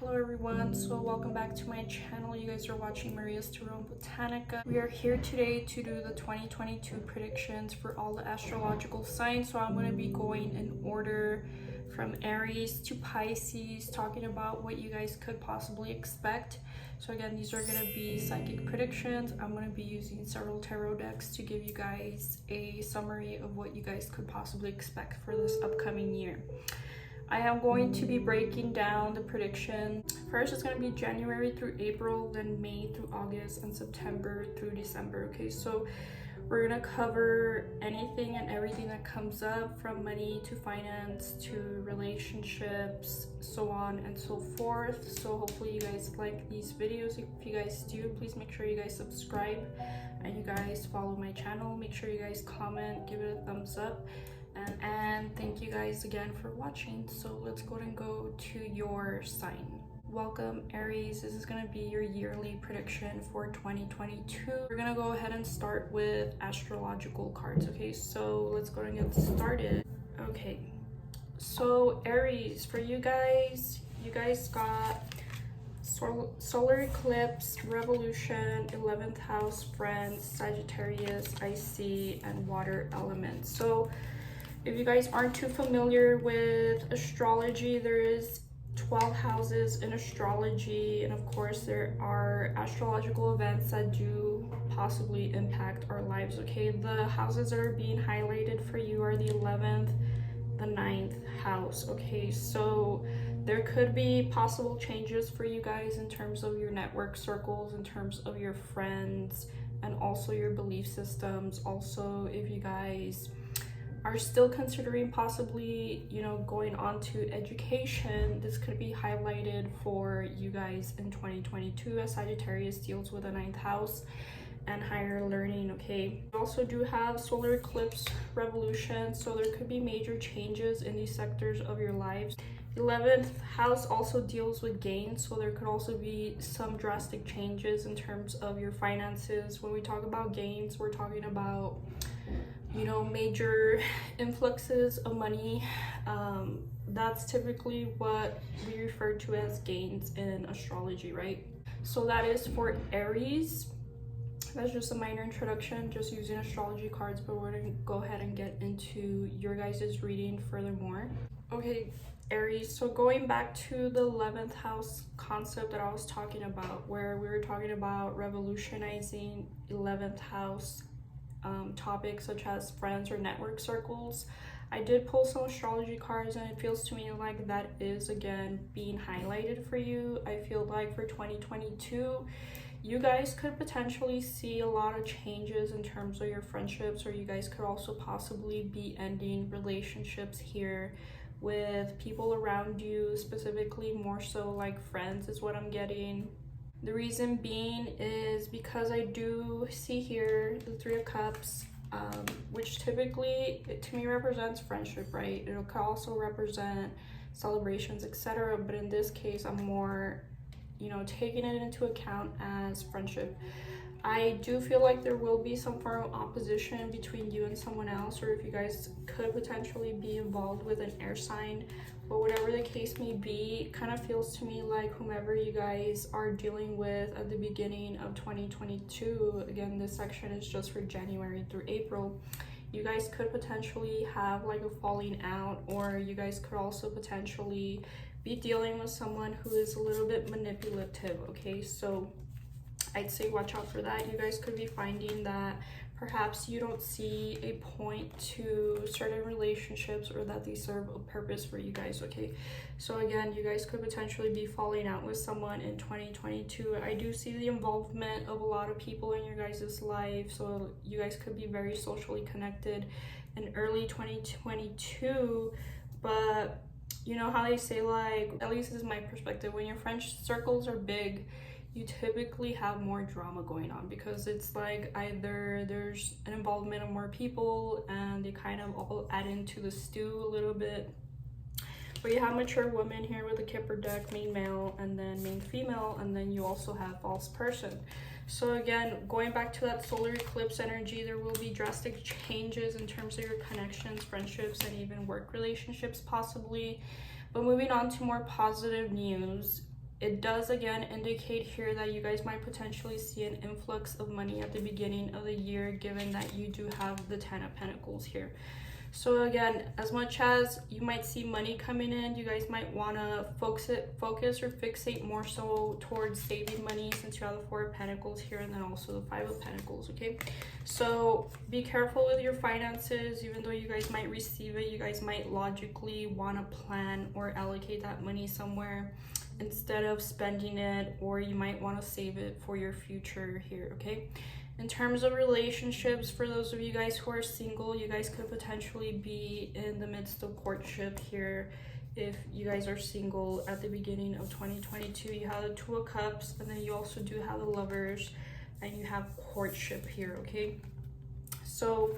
Hello everyone, so welcome back to my channel. You guys are watching Maria's Tarot and Botanica. We are here today to do the 2022 predictions for all the astrological signs. So I'm going to be going in order from Aries to Pisces, talking about what you guys could possibly expect. So again, these are going to be psychic predictions. I'm going to be using several tarot decks to give you guys a summary of what you guys could possibly expect for this upcoming year. I am going to be breaking down the prediction. First, it's going to be January through April, then May through August, and September through December. Okay, so we're going to cover anything and everything that comes up, from money to finance to relationships, so on and so forth. So hopefully you guys like these videos. If you guys do, please make sure you guys subscribe and you guys follow my channel. Make sure you guys comment, give it a thumbs up. And thank you guys again for watching. So let's go and go to your sign. Welcome Aries, this is going to be your yearly prediction for 2022. We're going to go ahead and start with astrological cards. Okay, so let's go and get started. Okay, so Aries, for you guys got solar eclipse, revolution, 11th house, friends, Sagittarius, icy, and water element. So if you guys aren't too familiar with astrology, there is 12 houses in astrology, and of course there are astrological events that do possibly impact our lives. Okay, the houses that are being highlighted for you are the 11th, the 9th house. Okay, so there could be possible changes for you guys in terms of your network circles, in terms of your friends, and also your belief systems. Also, if you guys are still considering possibly, going on to education, this could be highlighted for you guys in 2022, as Sagittarius deals with the 9th house and higher learning. Okay, we also do have solar eclipse, revolution, so there could be major changes in these sectors of your lives. 11th house also deals with gains, so there could also be some drastic changes in terms of your finances. When we talk about gains, we're talking about major influxes of money. That's typically what we refer to as gains in astrology, right? So that is for Aries. That's just a minor introduction, just using astrology cards, but we're gonna go ahead and get into your guys' reading furthermore. Okay, Aries, so going back to the 11th house concept that I was talking about, where we were talking about revolutionizing 11th house topics such as friends or network circles, I did pull some astrology cards, and it feels to me like that is again being highlighted for you. I feel like for 2022, you guys could potentially see a lot of changes in terms of your friendships, or you guys could also possibly be ending relationships here with people around you, specifically more so like friends is what I'm getting. The reason being is because I do see here the 3 of Cups, which typically to me represents friendship, right? It could also represent celebrations, etc. But in this case, I'm more, taking it into account as friendship. I do feel like there will be some form of opposition between you and someone else, or if you guys could potentially be involved with an air sign. But whatever the case may be, it kind of feels to me like whomever you guys are dealing with at the beginning of 2022, again, this section is just for January through April, you guys could potentially have like a falling out, or you guys could also potentially be dealing with someone who is a little bit manipulative. Okay, so I'd say watch out for that. You guys could be finding that perhaps you don't see a point to certain relationships, or that they serve a purpose for you guys. Okay, so again, you guys could potentially be falling out with someone in 2022. I do see the involvement of a lot of people in your guys' life, so you guys could be very socially connected in early 2022. But you know how they say, like, at least this is my perspective, when your friend circles are big, you typically have more drama going on, because it's like either there's an involvement of more people and they kind of all add into the stew a little bit. But you have mature women here with a Kipper deck, main male, and then main female, and then you also have false person. So again, going back to that solar eclipse energy, there will be drastic changes in terms of your connections, friendships, and even work relationships possibly. But moving on to more positive news, it does again indicate here that you guys might potentially see an influx of money at the beginning of the year, given that you do have the 10 of Pentacles here. So again, as much as you might see money coming in, you guys might want to focus or fixate more so towards saving money, since you have the 4 of Pentacles here and then also the 5 of Pentacles, okay? So be careful with your finances. Even though you guys might receive it, you guys might logically want to plan or allocate that money somewhere instead of spending it, or you might want to save it for your future here, okay? In terms of relationships, for those of you guys who are single, you guys could potentially be in the midst of courtship here. If you guys are single at the beginning of 2022, you have the 2 of Cups, and then you also do have the Lovers, and you have courtship here, okay? So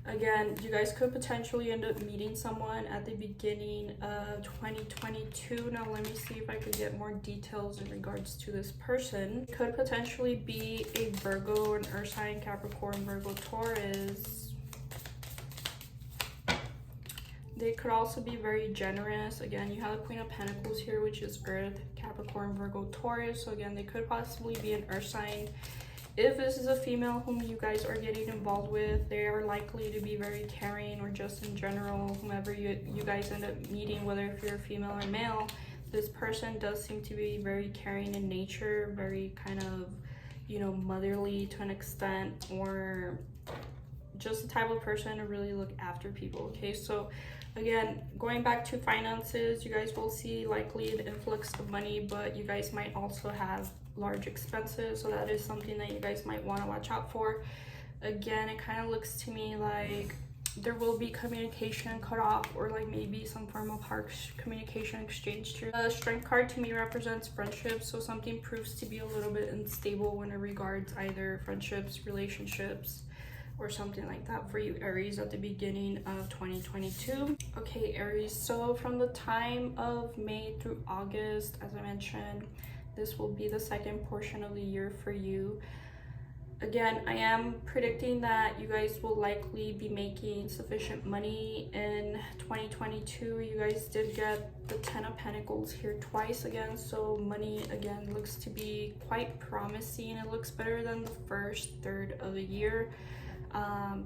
again, you guys could potentially end up meeting someone at the beginning of 2022. Now let me see if I could get more details in regards to this person. It could potentially be a Virgo, an Earth sign, Capricorn, Virgo, Taurus. They could also be very generous. Again, you have the Queen of Pentacles here, which is Earth, Capricorn, Virgo, Taurus. So again, they could possibly be an Earth sign. If this is a female whom you guys are getting involved with, they are likely to be very caring, or just in general, whomever you guys end up meeting, whether if you're a female or male, this person does seem to be very caring in nature, very kind of, you know, motherly to an extent, or just the type of person to really look after people, okay? So again, going back to finances, you guys will see likely an influx of money, but you guys might also have large expenses, so that is something that you guys might want to watch out for. Again, it kind of looks to me like there will be communication cut off, or like maybe some form of harsh communication exchanged here. The Strength card to me represents friendships, so something proves to be a little bit unstable when it regards either friendships, relationships, or something like that for you Aries at the beginning of 2022. Okay, Aries, so from the time of May through August, as I mentioned, this will be the second portion of the year for you. Again, I am predicting that you guys will likely be making sufficient money in 2022. You guys did get the 10 of Pentacles here twice again, so money again looks to be quite promising. It looks better than the first third of the year.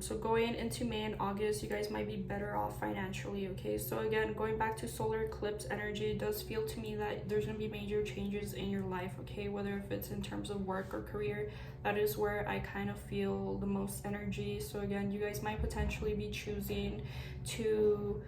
So going into May and August, you guys might be better off financially, okay? So again, going back to solar eclipse energy, it does feel to me that there's going to be major changes in your life, okay? Whether if it's in terms of work or career, that is where I kind of feel the most energy. So again, you guys might potentially be choosing to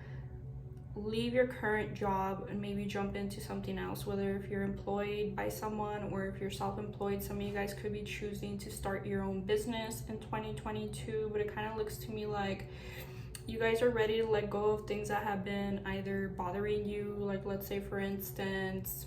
leave your current job and maybe jump into something else, whether if you're employed by someone or if you're self-employed. Some of you guys could be choosing to start your own business in 2022, but it kind of looks to me like you guys are ready to let go of things that have been either bothering you. Like, let's say for instance,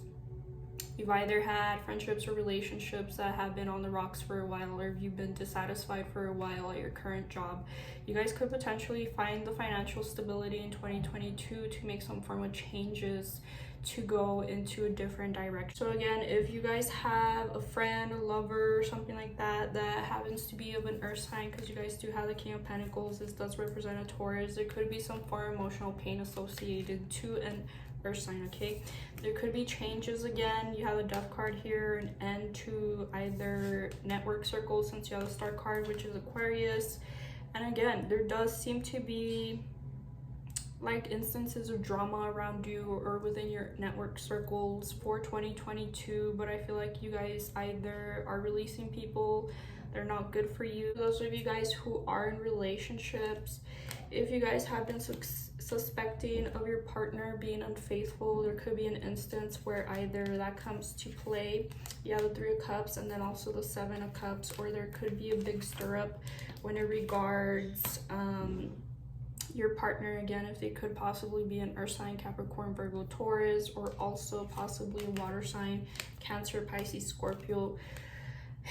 you've either had friendships or relationships that have been on the rocks for a while, or you've been dissatisfied for a while at your current job. You guys could potentially find the financial stability in 2022 to make some form of changes to go into a different direction. So again, if you guys have a friend, a lover, or something like that that happens to be of an Earth sign, because you guys do have the King of Pentacles, this does represent a Taurus, there could be some form of emotional pain associated to an Earth sign, okay? There could be changes. Again, you have a Death card here, an end to either network circles, since you have the Star card, which is Aquarius. And again, there does seem to be like instances of drama around you or within your network circles for 2022, but I feel like you guys either are releasing people, they're not good for you. Those of you guys who are in relationships, if you guys have been suspecting of your partner being unfaithful, there could be an instance where either that comes to play. You have the 3 of Cups and then also the 7 of Cups, or there could be a big stir up when it regards your partner. Again, if they could possibly be an Earth sign, Capricorn, Virgo, Taurus, or also possibly a water sign, Cancer, Pisces, Scorpio.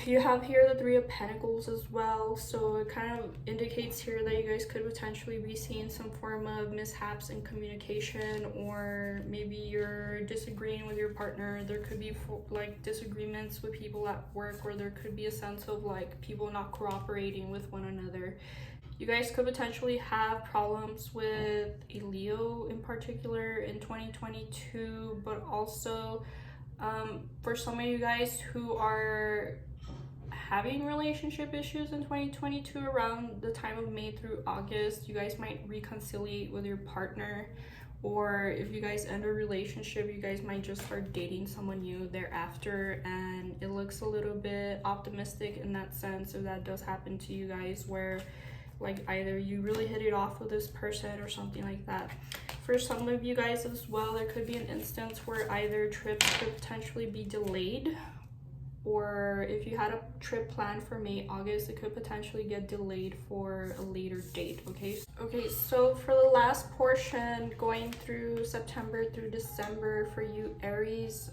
You have here the 3 of Pentacles as well, so it kind of indicates here that you guys could potentially be seeing some form of mishaps in communication, or maybe you're disagreeing with your partner. There could be like disagreements with people at work, or there could be a sense of like people not cooperating with one another. You guys could potentially have problems with a Leo in particular in 2022, but also For some of you guys who are having relationship issues in 2022, around the time of May through August, you guys might reconcile with your partner, or if you guys end a relationship, you guys might just start dating someone new thereafter. And it looks a little bit optimistic in that sense, if that does happen to you guys, where like either you really hit it off with this person or something like that. For some of you guys as well, there could be an instance where either trips could potentially be delayed, or if you had a trip planned for May, August, it could potentially get delayed for a later date. Okay, so for the last portion, going through September through December for you Aries,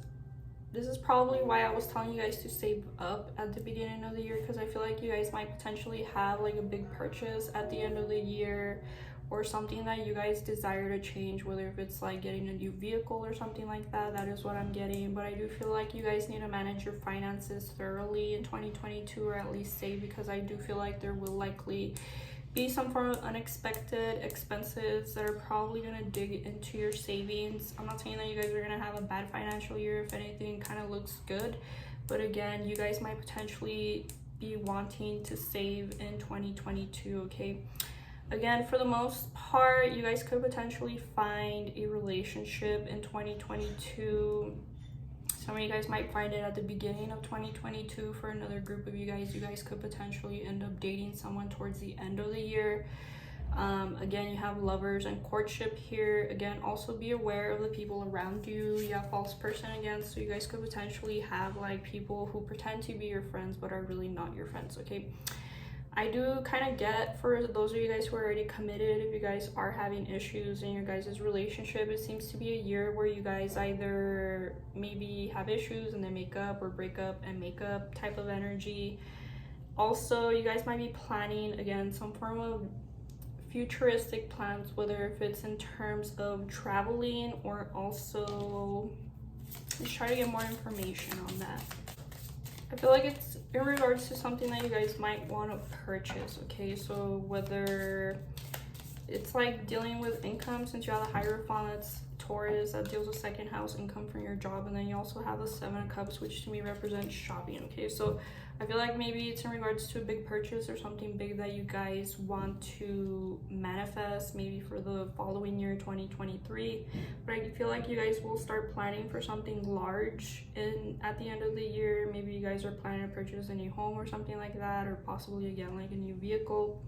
this is probably why I was telling you guys to save up at the beginning of the year, because I feel like you guys might potentially have like a big purchase at the end of the year, or something that you guys desire to change, whether if it's like getting a new vehicle or something like that. That is what I'm getting. But I do feel like you guys need to manage your finances thoroughly in 2022, or at least save, because I do feel like there will likely be some form of unexpected expenses that are probably going to dig into your savings. I'm not saying that you guys are going to have a bad financial year. If anything, kind of looks good. But again, you guys might potentially be wanting to save in 2022, okay? Again, for the most part, you guys could potentially find a relationship in 2022. Some of you guys might find it at the beginning of 2022. For another group of you guys could potentially end up dating someone towards the end of the year. Again, you have lovers and courtship here. Again, also be aware of the people around you. You have false person again, so you guys could potentially have like people who pretend to be your friends but are really not your friends, okay? I do kind of get, for those of you guys who are already committed, if you guys are having issues in your guys' relationship, it seems to be a year where you guys either maybe have issues and then make up, or break up and make up type of energy. Also, you guys might be planning, again, some form of futuristic plans, whether if it's in terms of traveling, or also just try to get more information on that. I feel like it's in regards to something that you guys might want to purchase, okay? So whether it's like dealing with income, since you have the Hierophant, that's Taurus, that deals with second house income from your job, and then you also have the Seven of Cups, which to me represents shopping, okay? So I feel like maybe it's in regards to a big purchase or something big that you guys want to manifest, maybe for the following year, 2023. But I feel like you guys will start planning for something large at the end of the year. Maybe you guys are planning to purchase a new home or something like that, or possibly again like a new vehicle.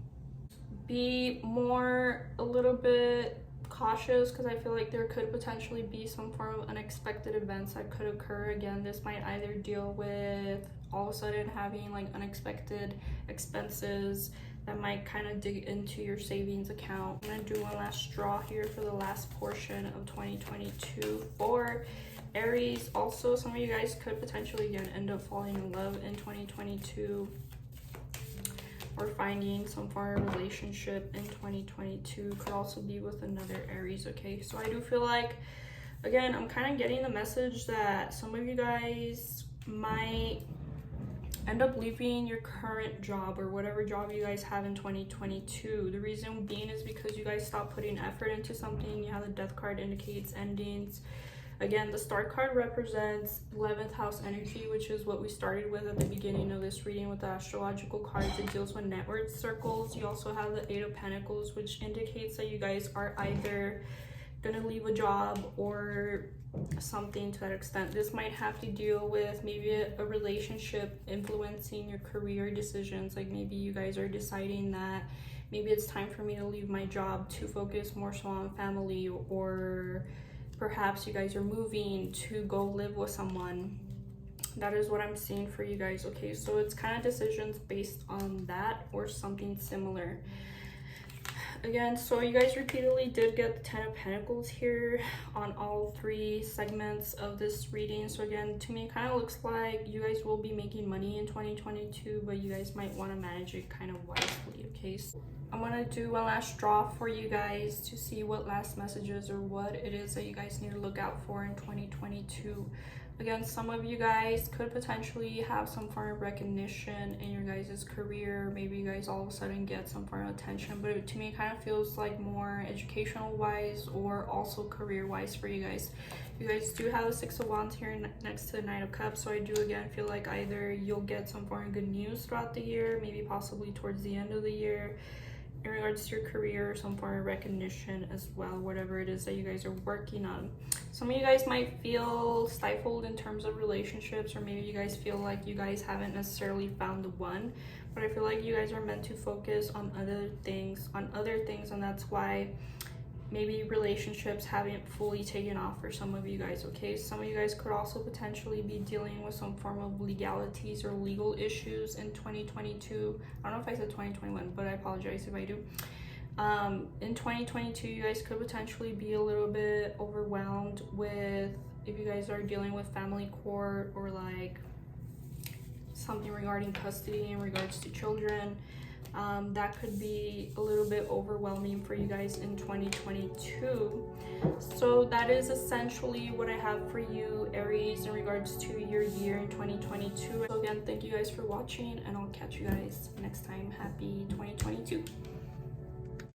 Be more a little bit cautious, because I feel like there could potentially be some form of unexpected events that could occur. Again, this might either deal with all of a sudden having like unexpected expenses that might kind of dig into your savings account. I'm gonna do one last draw here for the last portion of 2022 for Aries. Also, some of you guys could potentially again end up falling in love in 2022, or finding some form of relationship in 2022. Could also be with another Aries, okay? So I do feel like, again, I'm kind of getting the message that some of you guys might end up leaving your current job, or whatever job you guys have in 2022. The reason being is because you guys stop putting effort into something. You have the Death card, indicates endings. Again, the Star card represents 11th house energy, which is what we started with at the beginning of this reading with the astrological cards. It deals with network circles. You also have the Eight of Pentacles, which indicates that you guys are either gonna leave a job or something to that extent. This might have to deal with maybe a relationship influencing your career decisions. Like maybe you guys are deciding that maybe it's time for me to leave my job to focus more so on family, or perhaps you guys are moving to go live with someone. That is what I'm seeing for you guys, okay? So it's kind of decisions based on that or something similar. Again, so you guys repeatedly did get the Ten of Pentacles here on all three segments of this reading. So again, to me, it kind of looks like you guys will be making money in 2022, but you guys might want to manage it kind of wisely, okay? So I'm gonna do one last draw for you guys to see what last messages or what it is that you guys need to look out for in 2022. Again, some of you guys could potentially have some form of recognition in your guys' career. Maybe you guys all of a sudden get some form of attention, but to me it kind of feels like more educational wise or also career wise for you guys. You guys do have the Six of Wands here next to the Knight of Cups, so I do again feel like either you'll get some form of good news throughout the year, maybe possibly towards the end of the year, in regards to your career, some form of recognition as well, whatever it is that you guys are working on. Some of you guys might feel stifled in terms of relationships, or maybe you guys feel like you guys haven't necessarily found the one, but I feel like you guys are meant to focus on other things, and that's why maybe relationships haven't fully taken off for some of you guys. Okay, some of you guys could also potentially be dealing with some form of legalities or legal issues in 2022. I don't know if I said 2021, but I apologize if I do. In 2022, you guys could potentially be a little bit overwhelmed with, if you guys are dealing with family court or like something regarding custody in regards to children. That could be a little bit overwhelming for you guys in 2022. So that is essentially what I have for you, Aries, in regards to your year in 2022. So again, thank you guys for watching, and I'll catch you guys next time. Happy 2022.